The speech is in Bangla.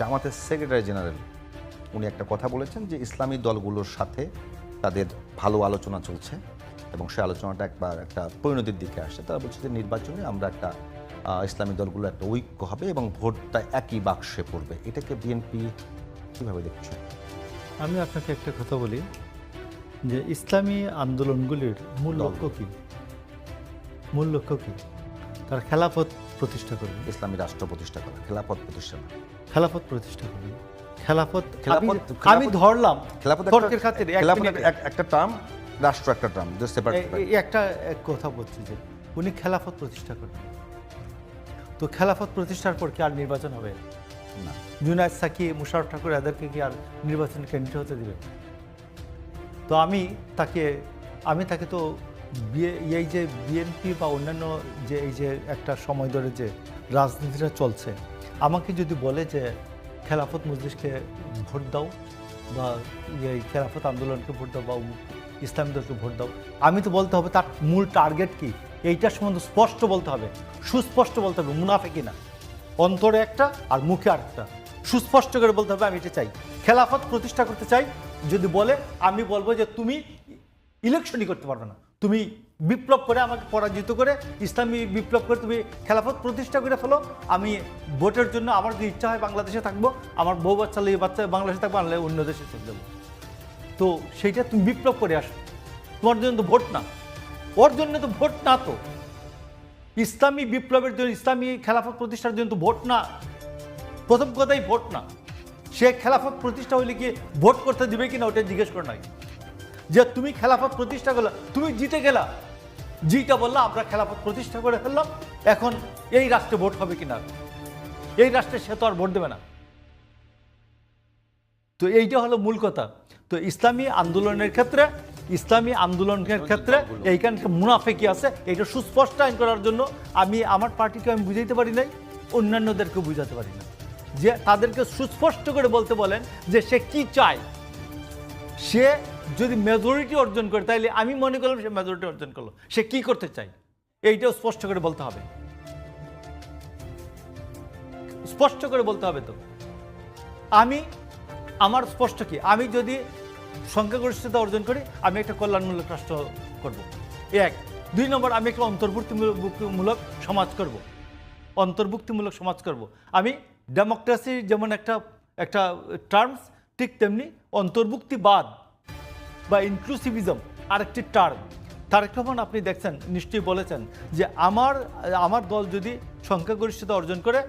জামাতের সেক্রেটারি জেনারেল উনি একটা কথা বলেছেন যে ইসলামী দলগুলোর সাথে তাদের ভালো আলোচনা চলছে এবং সেই আলোচনাটা একবার একটা পরিণতির দিকে আসছে। তারা বলছে যে নির্বাচনে আমরা একটা ইসলামী দলগুলো একটা ঐক্য হবে এবং ভোটটা একই বাক্সে পড়বে। এটাকে বিএনপি কীভাবে দেখছে? আমি আপনাকে একটা কথা বলি যে ইসলামী আন্দোলনগুলির মূল লক্ষ্য কী? মূল লক্ষ্য কী? তারা খেলাফত প্রতিষ্ঠা করবে, ইসলামী রাষ্ট্র প্রতিষ্ঠা করা, খেলাফত প্রতিষ্ঠা না। খেলাফত প্রতিষ্ঠা করবে। খেলাফত আমি খেলাফত- ধরলাম খেলাফত তর্কের খাতিরে একটা টার্ম, রাষ্ট্র একটা টার্ম, একটা কথা বলছি যে উনি খেলাফত প্রতিষ্ঠা করবেন। তো খেলাফত প্রতিষ্ঠার পর কি আর নির্বাচন হবে না? জুনায়েদ সাকি, মুশাররফ ঠাকুর এদেরকে কি আর নির্বাচনে ক্যান্ডিডেট হতে দিবে? তো আমি তাকে তো এই যে বিএনপি বা অন্যান্য যে এই যে একটা সময় ধরে যে রাজনীতিটা চলছে, আমাকে যদি বলে যে খেলাফত মজলিসকে ভোট দাও বা এই খেলাফত আন্দোলনকে ভোট দাও বা ইসলামী দলকে ভোট দাও, আমি তো বলতে হবে তার মূল টার্গেট কি, এইটার সম্বন্ধে স্পষ্ট বলতে হবে, সুস্পষ্ট বলতে হবে, মুনাফেকি না, অন্তরে একটা আর মুখে আরেকটা, সুস্পষ্ট করে বলতে হবে আমি এটা চাই, খেলাফত প্রতিষ্ঠা করতে চাই। যদি বলে আমি বলবো যে তুমি ইলেকশনই করতে পারবে না, তুমি বিপ্লব করে আমাকে পরাজিত করে ইসলামী বিপ্লব করে তুমি খেলাফত প্রতিষ্ঠা করে ফেলো, আমি ভোটের জন্য আমার যদি ইচ্ছা হয় বাংলাদেশে থাকবো, আমার বউ বাচ্চা বাংলাদেশে থাকবো, আনলে অন্য দেশে চলে যাবো। তো সেইটা তুমি বিপ্লব করে আসো, তোমার জন্য তো ভোট না, ওর জন্য তো ভোট না, তো ইসলামী বিপ্লবের জন্য ইসলামী খেলাফত প্রতিষ্ঠার জন্য তো ভোট না, প্রথম কথাই ভোট না। সে খেলাফত প্রতিষ্ঠা হইলে কি ভোট করতে দিবে কিনা ওটা জিজ্ঞেস করে নাই, যে তুমি খেলাফত প্রতিষ্ঠা করলা, তুমি জিতে গেলা, জিটা বললা আমরা খেলাফত প্রতিষ্ঠা করে ফেললাম, এখন এই রাষ্ট্রে ভোট হবে কিনা, এই রাষ্ট্রে সে তো আর ভোট দেবে না। তো এইটা হলো মূল কথা। তো ইসলামী আন্দোলনের ক্ষেত্রে এইখানে মুনাফেকি আছে, এইটা সুস্পষ্ট আইন করার জন্য আমি আমার পার্টিকে আমি বুঝাইতে পারি নাই, অন্যান্যদেরকে বুঝাতে পারি না, যে তাদেরকে সুস্পষ্ট করে বলতে বলেন যে সে কি চায়। সে যদি মেজরিটি অর্জন করে তাইলে আমি মনে করলাম সে মেজরিটি অর্জন করলো, সে কি করতে চায় এইটাও স্পষ্ট করে বলতে হবে, স্পষ্ট করে বলতে হবে। তো আমার স্পষ্ট কি, আমি যদি সংখ্যাগরিষ্ঠতা অর্জন করি আমি একটা কল্যাণমূলক রাষ্ট্র করব, এক। 2 নম্বর, আমি একটা অন্তর্ভুক্তিমূলক সমাজ করব, অন্তর্ভুক্তিমূলক সমাজ করব। আমি ডেমোক্রেসি যেমন একটা টার্মস, ঠিক তেমনি অন্তর্ভুক্তিবাদ বা ইনক্লুসিভিজম আরেকটি টার্ম। তারেক রহমান আপনি দেখছেন, নিশ্চয়ই বলেছেন যে আমার দল যদি সংখ্যাগরিষ্ঠতা অর্জন করে,